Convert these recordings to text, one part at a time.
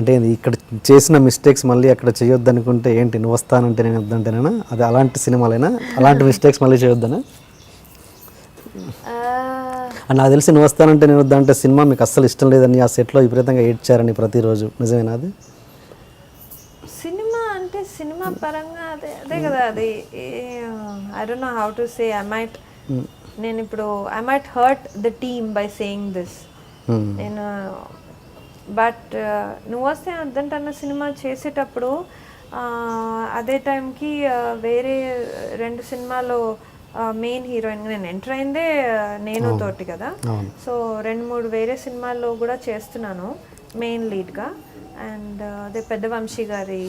అంటే ఇక్కడ చేసిన మిస్టేక్స్ మళ్ళీ అక్కడ చేయొద్దు అనుకుంటే ఏంటి, నువ్వు వస్తానంటే నేను వద్దంటేనా, అది అలాంటి సినిమాలైనా అలాంటి మిస్టేక్స్ మళ్ళీ చేయొద్దనా? నాకు తెలిసి నువ్వు వస్తానంటే నేను వద్దంటే సినిమా మీకు అస్సలు ఇష్టం లేదని ఆ సెట్లో విపరీతంగా ఏడ్చారని ప్రతిరోజు, నిజమేనా అది? సినిమా అంటే సినిమా పరంగా అదే కదా, అది I don't know how to say. నేను ఇప్పుడు I might hurt the team by saying this. నేను బట్ నువ్వు వస్తే అద్దంటన్న సినిమా చేసేటప్పుడు అదే టైంకి వేరే 2 సినిమాలో మెయిన్ హీరోయిన్గా నేను ఎంటర్ అయిందే నేను తోటి కదా. సో 2-3 వేరే సినిమాల్లో కూడా చేస్తున్నాను మెయిన్ లీడ్గా. అండ్ అదే పెద్ద వంశీ గారి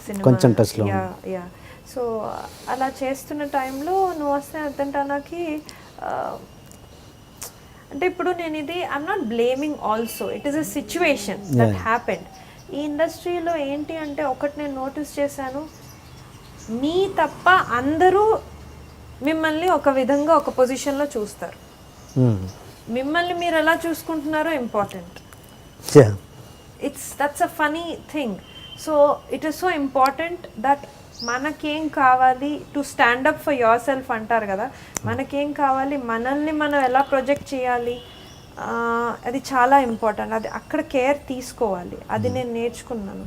సినిమా. యా సో అలా చేస్తున్న టైంలో నువ్వు వస్తే అద్దంటానాకి అంటే ఇప్పుడు నేను ఇది I'm not blaming also, it is a situation that happened. ఈ ఇండస్ట్రీలో ఏంటి అంటే ఒకటి నేను నోటీస్ చేశాను, మీ తప్ప అందరూ మిమ్మల్ని ఒక విధంగా ఒక పొజిషన్లో చూస్తారు. మిమ్మల్ని మీరు ఎలా చూసుకుంటున్నారో important. That's a funny thing. So it is so important that మనకేం కావాలి, to stand up for yourself అంటారు కదా, మనకేం కావాలి, మనల్ని మనం ఎలా ప్రొజెక్ట్ చేయాలి, అది చాలా ఇంపార్టెంట్. అది అక్కడ కేర్ తీసుకోవాలి. అది నేను నేర్చుకున్నాను.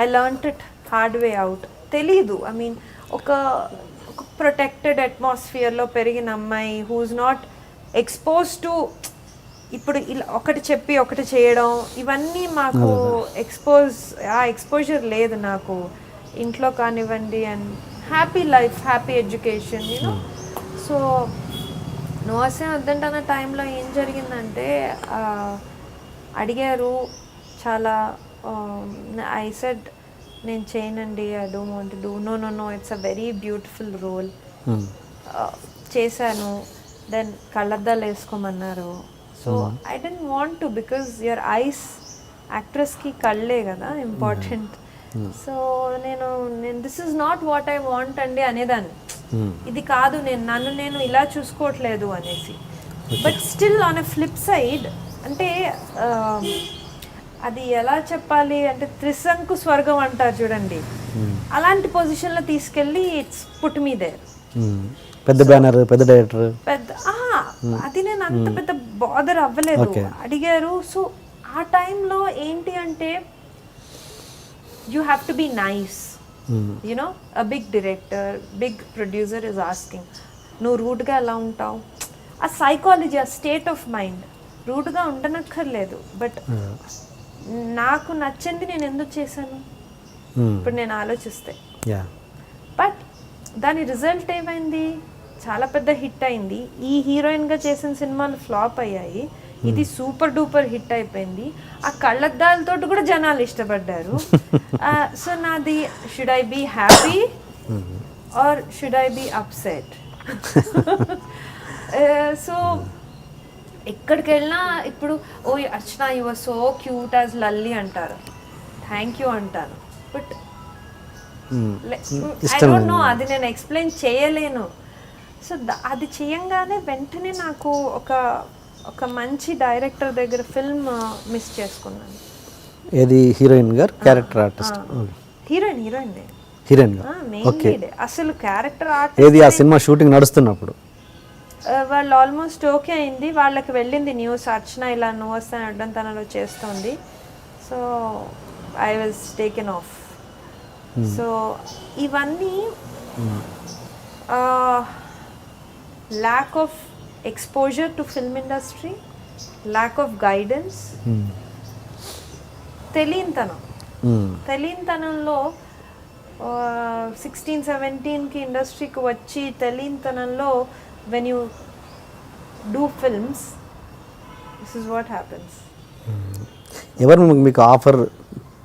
I learnt it hard way out. తెలీదు, ఐ మీన్ ఒక ప్రొటెక్టెడ్ అట్మాస్ఫియర్లో పెరిగిన అమ్మాయి హూజ్ నాట్ ఎక్స్పోజ్ టు ఇప్పుడు ఇలా ఒకటి చెప్పి ఒకటి చేయడం, ఇవన్నీ మాకు ఎక్స్పోజర్ లేదు నాకు ఇంట్లో కానివ్వండి. And happy life, happy education, you know. So నువ్వు వస్తే వద్దంటన్న టైంలో ఏం జరిగిందంటే అడిగారు చాలా. ఐ సెడ్ నేను చేయనండి, I don't want to do. No it's a very beautiful role. చేశాను. దెన్ కళ్ళద్దాలు వేసుకోమన్నారు. So I don't want to, because your eyes, యాక్ట్రెస్కి కళ్ళే కదా ఇంపార్టెంట్. సో నేను this is not what I want అండి అనేదాన్ని. ఇది కాదు, నన్ను ఇలా చూసుకోవట్లేదు అనేసి. But still on a flip side అంటే అది ఎలా చెప్పాలి అంటే త్రిశంకు స్వర్గం అంటారు చూడండి, అలాంటి పొజిషన్లో తీసుకెళ్ళి ఇట్స్ పుట్ మీ దేర్. పెద్ద బ్యానర్, పెద్ద డైరెక్టర్, అది నేను అంత పెద్ద బాదర్ అవ్వలేదు. అడిగారు. సో ఆ టైంలో ఏంటి అంటే you have to be nice. You know, a big director, big producer is asking, no rude ga ela untav. A psychology, a state of mind, rude ga undanakkarledu, but నాకు నచ్చింది నేను ఎందుకు చేశాను ఇప్పుడు నేను ఆలోచిస్తే. బట్ దాని రిజల్ట్ ఏమైంది, చాలా పెద్ద హిట్ అయింది. ఈ హీరోయిన్గా చేసిన సినిమాలు ఫ్లాప్ అయ్యాయి, ఇది సూపర్ డూపర్ హిట్ అయిపోయింది. ఆ కళ్ళద్దాలతో కూడా జనాలు ఇష్టపడ్డారు. సో నాది, should I be happy or should I be upset? So ఎక్కడికి వెళ్ళినా ఇప్పుడు ఓ Archana you are so cute as Lalli అంటారు, థ్యాంక్ యూ అంటాను. బట్ ఐ డోంట్ నో, అది నేను ఎక్స్ప్లెయిన్ చేయలేను. సో అది చేయంగానే వెంటనే నాకు ఒక మంచి డైరెక్టర్ దగ్గర ఫిల్మ్ మిస్ చేసుకున్నాను. ఏది హీరోయిన్ గారు, క్యారెక్టర్ ఆర్టిస్ట్? Heroine okay. అసలు క్యారెక్టర్ ఆర్టిస్ట్ ఏది ఆ సినిమా షూటింగ్ నడుస్తున్నప్పుడు వాళ్ళు ఆల్మోస్ట్ ఓకే అయింది, వాళ్ళకి వెళ్ళింది న్యూస్, అర్చన ఇలా నువ్వు వస్తాను అడ్డం తనలో చేస్తుంది. So I was taken of. So ఇవన్నీ lack of exposure to film industry, lack of guidance, తెలియనితనంలో 16-17కి ఇండస్ట్రీకి వచ్చి తెలియనితనంలో when you do films, this is what happens. ఎవరు మీకు ఆఫర్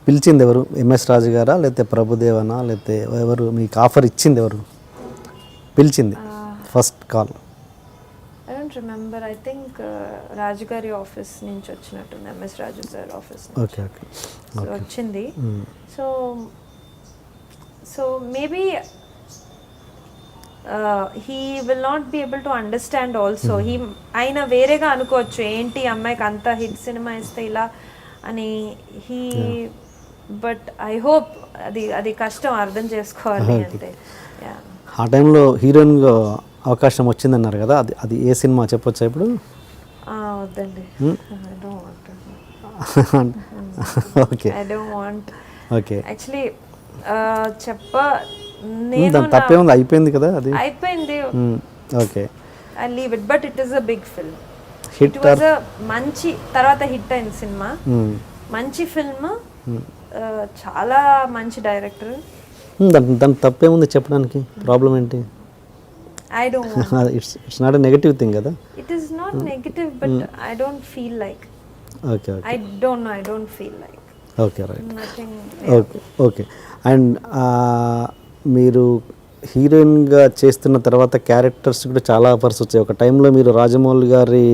పిలిచింది, ఎవరు? ఎంఎస్ రాజు గారా లేకపోతే ప్రభుదేవనా లేకపోతే ఎవరు మీకు ఆఫర్ ఇచ్చింది, ఎవరు పిలిచింది first call? I don't remember. I think Raju గారి ఆఫీస్ నుంచి వచ్చినట్టుంది, ఎంఎస్ రాజు సార్ ఆఫీస్ నుంచి వచ్చింది. So maybe he will not be able to understand also. ఆయన వేరేగా అనుకోవచ్చు, ఏంటి అమ్మాయికి అంత హిట్ సినిమా ఇస్తే ఇలా అని హీ బట్ ఐ హోప్ అది కష్టం అర్థం చేసుకోవాలి అంటే యా ఆ టైంలో హీరోయిన్గా అవకాశం వచ్చిందన్నారు కదా, అది ఏ సినిమా చెప్పొచ్చా ఇప్పుడు? వద్దండి, okay I don't want. Okay actually నేను తప్పే ఉంది, అయిపోయింది కదా అది. అయిపోయింది, okay I leave it. But it is a big film. Hit it was a మంచి, తర్వాత హిట్ అయింది సినిమా, మంచి ఫిల్మ్, చాలా మంచి డైరెక్టర్. దాని తప్పే ఉంది చెప్పడానికి, ప్రాబ్లం ఏంటి? I don't want. It's not a negative thing కదా. It is not negative, but I don't feel like. Okay. I don't know. I don't feel like. Okay, right. Nothing. Okay. And మీరు హీరోయిన్గా చేస్తున్న తర్వాత characters కూడా చాలా offers వచ్చాయి. ఒక టైంలో మీరు రాజమౌళి గారి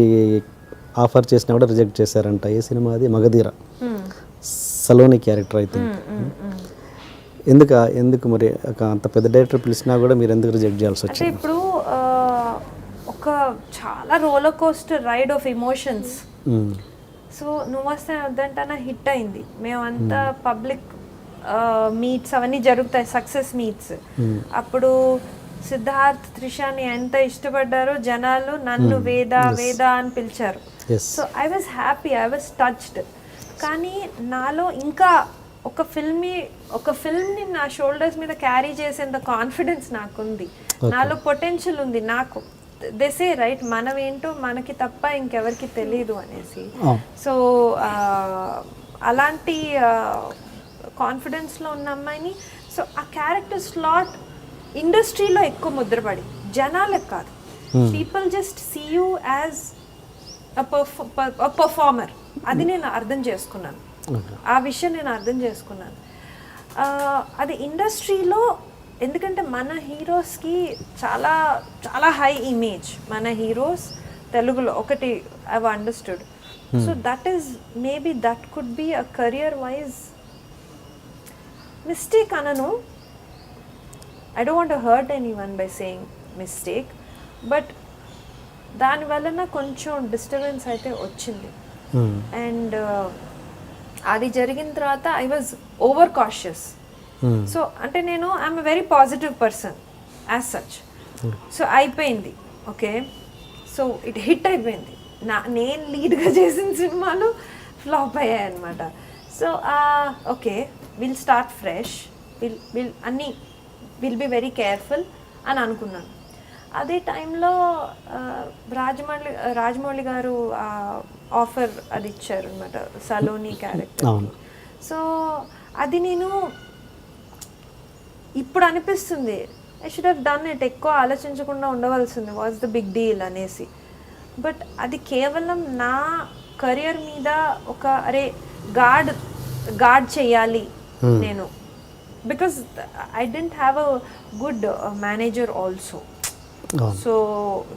ఆఫర్ చేసినా కూడా రిజెక్ట్ చేశారంట. ఏ సినిమా అది? మగధీర, సలోని క్యారెక్టర్ అయితే. ఎందుకు మరి అంత పెద్ద డైరెక్టర్ పిలిచినా కూడా మీరు ఎందుకు రిజెక్ట్ చేయాల్సి వచ్చింది? అంటే ఇప్పుడు ఒక చాలా roller coaster ride of emotions. So నువ్వు వస్తే వద్దంటా హిట్ అయింది. మేమంతా పబ్లిక్ మీట్స్ అవన్నీ జరుగుతాయి, సక్సెస్ మీట్స్. అప్పుడు సిద్ధార్థ్, త్రిషాని ఎంత ఇష్టపడ్డారో జనాలు, నన్ను వేద అని పిలిచారు. So I was happy, I was touched. కానీ నాలో ఇంకా ఒక ఫిల్మ్ని నా షోల్డర్స్ మీద క్యారీ చేసేంత కాన్ఫిడెన్స్ నాకుంది, నాలో పొటెన్షియల్ ఉంది. నాకు దేసే రైట్, మనం ఏంటో మనకి తప్ప ఇంకెవరికి తెలియదు అనేసి. సో అలాంటి కాన్ఫిడెన్స్లో ఉన్న అమ్మాయిని, సో ఆ క్యారెక్టర్ స్లాట్ ఇండస్ట్రీలో ఎక్కువ ముద్రపడి, జనాలకు కాదు, people just see you as a performer. అది నేను అర్థం చేసుకున్నాను, ఆ విషయం నేను అర్థం చేసుకున్నాను. అది ఇండస్ట్రీలో, ఎందుకంటే మన హీరోస్కి చాలా చాలా హై ఇమేజ్. మన హీరోస్ తెలుగులో ఒకటి I understood. So that is maybe that could be a career wise mistake అనను. I don't want to hurt anyone by saying mistake, but దాని వలన కొంచెం డిస్టర్బెన్స్ అయితే వచ్చింది. అండ్ అది జరిగిన తర్వాత I was over cautious. So అంటే నేను I'm a very positive person as such. So అయిపోయింది, ఓకే. సో ఇట్ హిట్ అయిపోయింది. నేను లీడ్గా చేసిన సినిమాలు ఫ్లాప్ అయ్యాయి అనమాట. So okay, will start fresh, will be very careful అని అనుకున్నాను. అదే టైంలో రాజమౌళి గారు ఆఫర్ అది ఇచ్చారు అనమాట, సలోని క్యారెక్టర్. సో అది నేను ఇప్పుడు అనిపిస్తుంది, I should have done it, ఎక్కువ ఆలోచించకుండా ఉండవలసింది, వాట్స్ ద బిగ్ డీల్ అనేసి. బట్ అది కేవలం నా కెరియర్ మీద ఒక అరే గార్డ్ చేయాలి నేను, because I didn't have a good manager also, so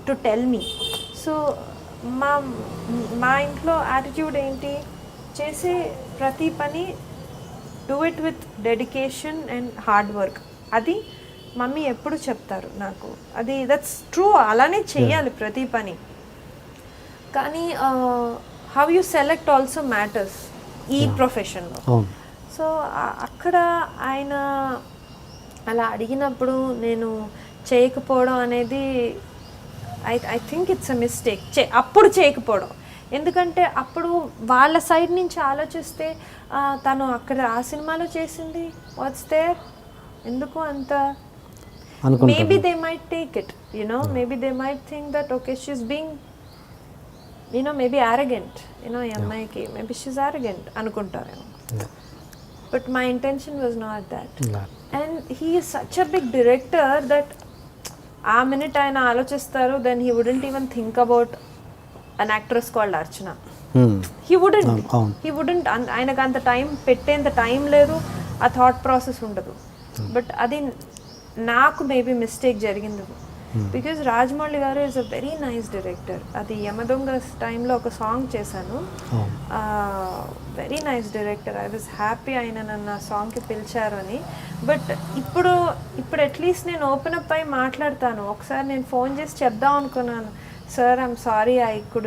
to tell me. So మా ఇంట్లో యాటిట్యూడ్ ఏంటి, చేసే ప్రతి పని do it with dedication and hard work. అది మమ్మీ ఎప్పుడు చెప్తారు నాకు, అది దట్స్ ట్రూ, అలానే చెయ్యాలి ప్రతి పని. కానీ how you select also matters ఈ ప్రొఫెషన్లో. సో అక్కడ ఆయన అలా అడిగినప్పుడు నేను చేయకపోవడం అనేది I think it's a mistake. అప్పుడు చేయకపోవడం, ఎందుకంటే అప్పుడు వాళ్ళ సైడ్ నుంచి ఆలోచిస్తే తను అక్కడ ఆ సినిమాలో చేసింది వాట్స్ దేర్, ఎందుకు అంత, maybe they might take it, you know, maybe they might think that okay she's being you know maybe arrogant, you know ఈ అమ్మాయికి మేబీ షీస్ ఆరగెంట్ అనుకుంటారేమో. But my intention was not that. And he is such a big director that ఆ minute ఆయన ఆలోచిస్తారు, then he wouldn't even think about an actress called Archana. He wouldn't ఆయనకు అంత time పెట్టేంత time లేదు, ఆ thought process ఉండదు. But అది నాకు మేబీ మిస్టేక్ జరిగింది, బికాజ్ రాజమౌళి గారు is a very nice director. అది యమదొంగ టైంలో ఒక సాంగ్ చేశాను, very nice director. I was happy ఆయన నన్ను ఆ సాంగ్కి పిలిచారు అని. బట్ ఇప్పుడు అట్లీస్ట్ నేను ఓపెన్ అప్ అయి మాట్లాడతాను. ఒకసారి నేను ఫోన్ చేసి చెప్దాం అనుకున్నాను, sir I'm sorry, I could